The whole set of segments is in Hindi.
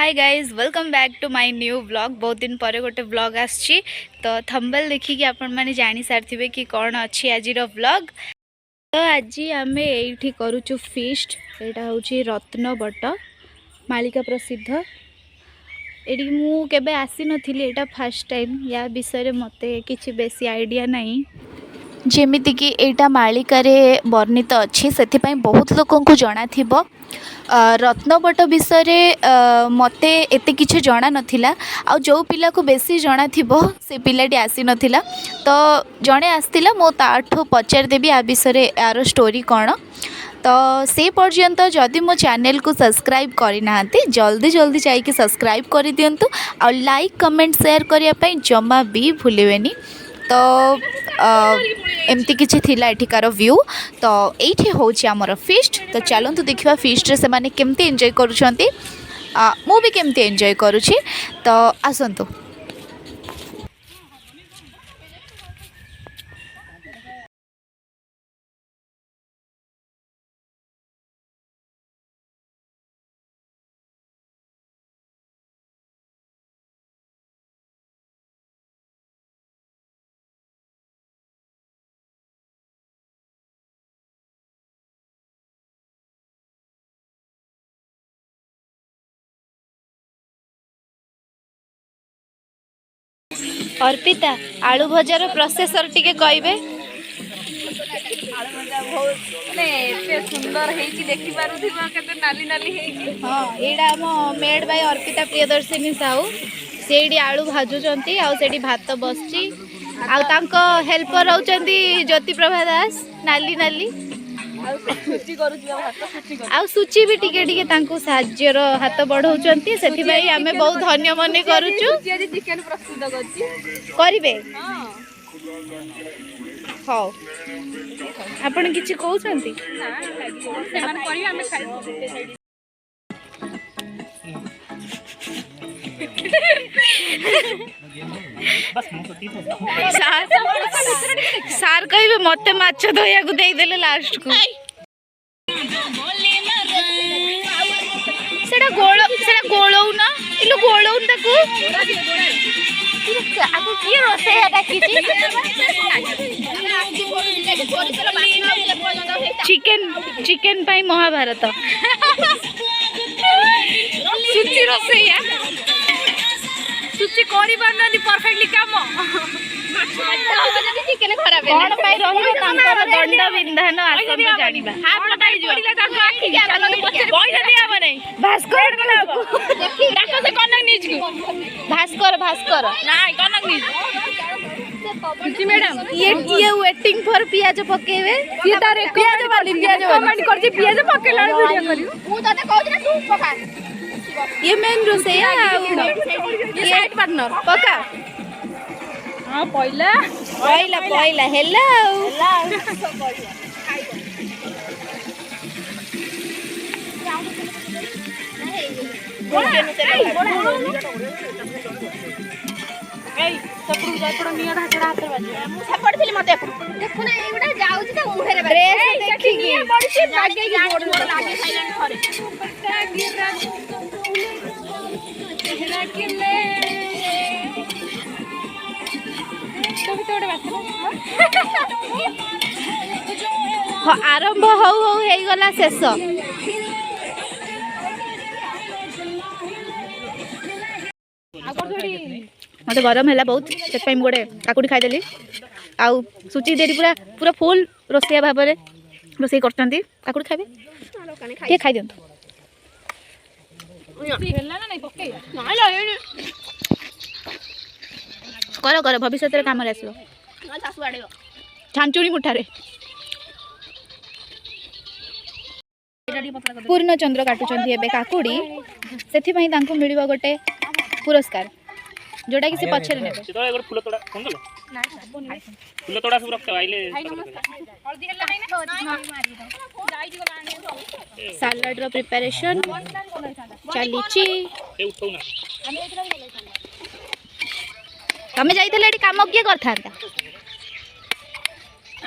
Hi guys welcome back to my new vlog. बहुत दिन पर गोटे व्लॉग आसी तो थंबनेल देखिकी आपण माने जानी सारथिबे कि कौन अच्छी आज व्लॉग। तो आज आम ये करुचु फीस्ट। यहाँ हूँ रत्नबट मालिका प्रसिद्ध। ये मु केबे आसी नथिली, एटा फर्स्ट टाइम। या विषय मते किछि बेसी आइडिया नहीं। जेमिति कि एटा मालिकारे वर्णित अच्छी से बहुत लोक जना थिबो। रत्नबट विषय मते एते किछि जना नथिला। आ जो पिला को बेसी जना थिबो से पिलाटी आसी नथिला, तो जणे आस्तिला मो ताठो पचार देबी आ विषय यार स्टोरी कौन। तो से पर्यंत जदि मो चैनल को सब्सक्राइब करना जल्दी जल्दी जाइए सब्सक्राइब कर दिंतु आ लाइक कमेंट शेयर करने जमा भी भूलेनि। तो एमती किछि थिला एठिकार व्यू। तो ये हूँ आमर फीस्ट। तो चलतु देखा फीस्ट रे से माने केमती एंजॉय करुछंती, मु भी केमती एंजॉय करुछि। तो आसंतु। अर्पिता आलू भजार प्रोसेसर टिके कहबे। आलू भजा बहुत माने सुंदर हेकी देखि पारुथिबा केते नाली नाली हेकी। हाँ, एडा हम मेड बाय अर्पिता प्रियदर्शिनी साहू। सेडी आलू भाजुचंती आ सेडी भात बसची आ तांको हेल्पर रहउचंती ज्योति प्रभा दास नाली नाली आ सुची भी टिके टिके तांको साहाଯ୍ୟର हाथ बढ़ाउचंती। सेठी भाई हमें बहुत धन्य मन करूचु। चिकन प्रस्तुत करछि करिवे। हां हां आपण किछि कहउचंती ना सेमान करियो हमें खाइ। सार कहे मत माछ धोया को देदेले लास्ट को। सेटा गोलौ ना इलो गोलौ ताकू आगु की रोसे डाकिची। चिकन पाई महाभारत सुची रोसेया सुची करि पारनदी परफेक्टली काम चिकन खराब कौन पाई रहिबे तांकर दंड विधान आसंतु जानिबा। हाथ लटाई जोड़िला ताको आखि चलन पछे पैसा दिया बने भास्कर डाको से कनक न्यूज को भास्कर नाइ कनक न्यूज सुची मैडम ये वेटिंग फॉर पियाज पकेबे। ये तारे पियाज वाली कमेंट करछि पियाज पकेला वीडियो करियो मु तते कहथि तू पका। ये मेन रोसेया ये साइड पार्टनर पका। हां पहिला हेलो एई सपरू जापड़ निया ढाचड़ा हाथ बाजे मु सपड़ थिली मते देखु ना एगुडा जाउची त मुहेरे बाजे ड्रेस देखि निया पड़छि लागे की गोड़ लागे साइलेंट करे पक्का गिरा गिरा किले तो तोडे बात आरंभ हौ हे गला शेष। मत गरम है बहुत से गोटे काकुड़ी खाईदेली। आउ सुची देरी पूरा पूरा फुल रोसैया भाव में रोसई कर काकुड़ी खाइबे किए खाई दिंतु। कर कर भविष्य काम आसो छांचुणी मुठारे। पूर्ण चंद्र काटुचंती एबे काकुड़ी से मिल गोटे पुरस्कार जोटा कि से पछरे ने सेतोळे एगो फूल तोड़ा कोन दलो ना फूल तोड़ा सब रखते आइले हल्दी हल्ला नै सलाड रो प्रिपरेशन चलीची। ए उठौ ना तमे जाइतले एटी काम किए करथांता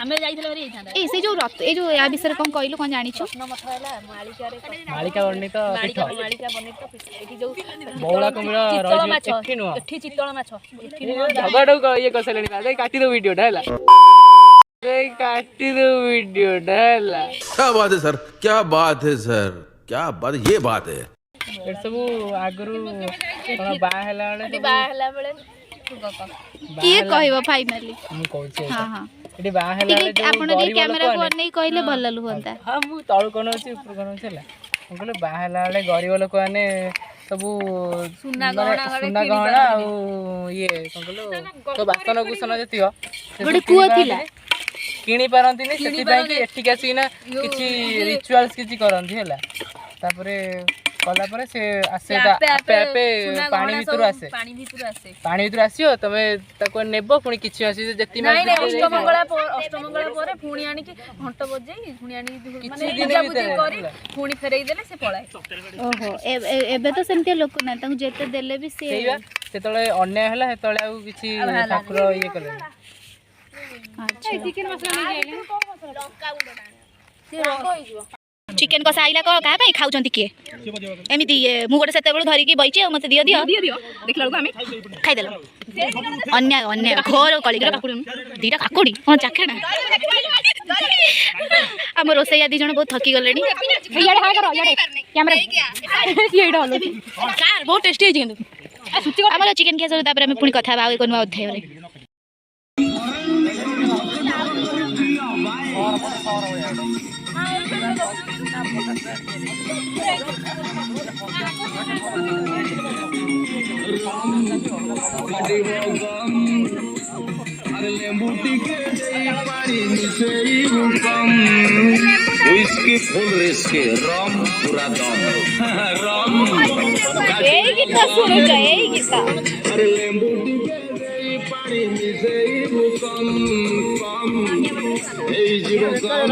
ଆମେ ଯାଇଥିଲେ ଭାରି ହେଇଥାନ୍ତା ए से जो रथ ए जो या विषय कौन कहलु कौन जानिछु ମଠ ହେଲା ମାଳିକାରେ ମାଳିକା ବର୍ଣ୍ଣିତ ପୀଠ ମାଳିକା ବନିତ ଏଠି ଯୋଉ ବଉଳା କୁମ୍ଭୀର ଚିତ୍ତଳ ରହିଛି ମାଛ ଏଠି ନୁହଁ ଏଠି ଚିତ୍ତଳ ମାଛ ଏଠି ଝଗଡ଼କୁ ଇଏ କରିସାରିଲେଣି ଭାଇ କାଟି ଦଉ ଭିଡ଼ିଓଟା ହେଲା କାଟି ଦଉ ଭିଡ଼ିଓଟା ହେଲା क्या बात है सर क्या बात है सर क्या बात ये बात है ଏଠି ସବୁ ଆଗରୁ କଣ ବାହା ହେଲା ବେଳେ ବାହା ହେଲା ବେଳେ किए कहबो फाइनली ମୁଁ କହୁଛି हां हां ଏଠି ବାହା ହେଲା ବେଳେ ठीक आपण दी कैमरा को नहीं कहले भल हुंता ହଁ ମୁଁ ତଳୁ କଣ ଅଛି ଉପରୁ କଣ ଅଛି ହେଲା ମୁଁ କହିଲି ବାହା ହେଲା ବେଳେ ଗରିବ ଲୋକମାନେ ସବୁ ସୁନା ଗହଣା ଆଉ ଇଏ କଣ କହିଲୁ ବାସନ କୁସନ ଯେତିକ ଗୋଟେ କୁଅ ଥିଲା କିଣି ପାରନ୍ତିନି ସେଥିପାଇଁ କି ଏଠିକି ଆସିକିନା କିଛି ରିଚୁଆଲ୍ସ କିଛି କରନ୍ତି ହେଲା ତାପରେ କଲା ପରେ ସେ ଆସେ ଆପେ ଆପେ ପାଣି ଭିତରୁ ଆସେ ପାଣି ଭିତରୁ ଆସିବ ତମେ ତାକୁ ନେବ ପୁଣି କିଛି ଅଛି ଯେତିକି ଅଷ୍ଟମଙ୍ଗଳା ପରେ ପୁଣି ଆଣିକି ଘଣ୍ଟ ବଜେଇ ପୁଣି ଆଣିକି ମାନେ ପୂଜା ପୂଜି କରି ପୁଣି ଫେରେଇ ଦେଲେ ସେ ପଳାଏ ओहो एबे तो सेमते लोक ना तांको जेते देले भी से ସେତେବେଳେ ଅନ୍ୟାୟ ହେଲା ସେତେବେଳେ ଆଉ କିଛି ଠାକୁର ଇଏ କଲେ अच्छा चिकन कसा आइला को का भाई खाउचंती के एमिति मु गोटे सेते बेलु धरि की बइचे मते दियो दियो देखला लोक हमें खाइ देलो अन्याय अन्याय घोर कली दीटा काकुडी हां चाखेना हम रोसैया दी जण बहुत थकी गलेनी याडे हा करो याडे कैमरा येडा हलो कार बहुत टेस्टी है किंतु हमर चिकन के सब तापर हम पुनी कथा बावे कोन अध्याय रे Whisky full risky, rum pura dum. Rum. ए गीत सुनु छ ए गीत अरे लेंबू टिके पानी मिसे कम कम ए जीव कम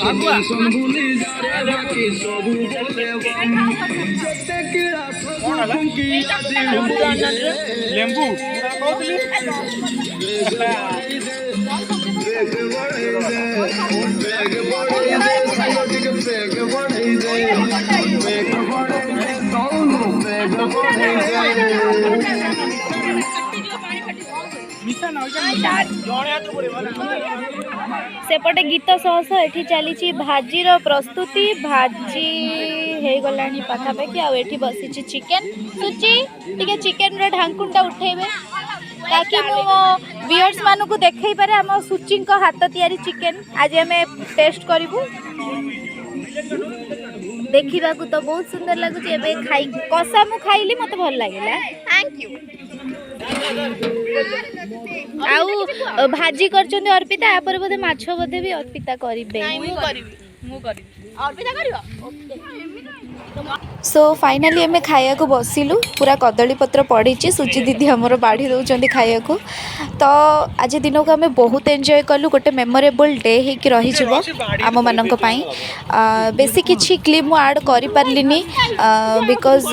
आगुआ संभुली जारे बाकी सब बोले बम जते कीड़ा फसुं की आदि लेंबू सेपटे गीत सह सह एठी चली भाजी रो प्रस्तुति भाजी हे गलानी पाखापाखि आ एठी बसी चिकेन सुची टिके चिकेन रो ढांकुंटा उठेबे ताकि मो व्यूअर्स मानु को देखै पारे हम सुची को हाथ तैयारी चिकेन आज हमें टेस्ट करिवु देखिबा को तो बहुत सुंदर लागु जे एबे खाई कसा मु खाइली मते भल लागिला थैंक यू आउ भाजी करछन अर्पिता आ पर बोधे माछो बोधे भी अर्पिता करिबे मु करबी अर्पिता करबो सो फाइनाली आम खाया को बसिलु पूरा कदली पत्र पड़ी सुची दीदी हमर बाढ़ी दौरान खाया को तो आज दिन को आम बहुत एंजॉय कलु गोटे मेमोरेबल डे होकि रही आम मानक बेसी किछि क्लिप मु ऐड करि पारलिनी बिकॉज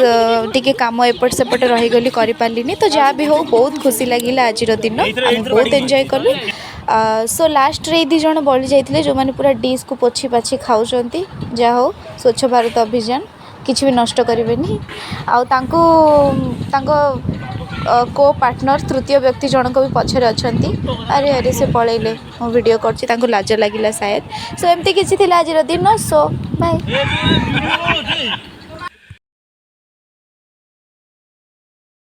टिके काम एपट सेपट रही गली करि पारलिनी तो जहाँ भी हो बहुत खुशी लगिला आज दिन आम बहुत एंजॉय कलु सो लास्ट रे दी जण बळी जाइतिले जो माने पूरा डिश को पोछि पाछि खाउचंती जा हो स्वच्छ भारत अभियान किसी भी नष्ट करेंगे को पार्टनर तृतीय व्यक्ति जनक भी पछरे अच्छा अरे अरे से पलैले मो वीडियो कर लाज लगिला शायद सो एमती किसी आज दिन सो बाय।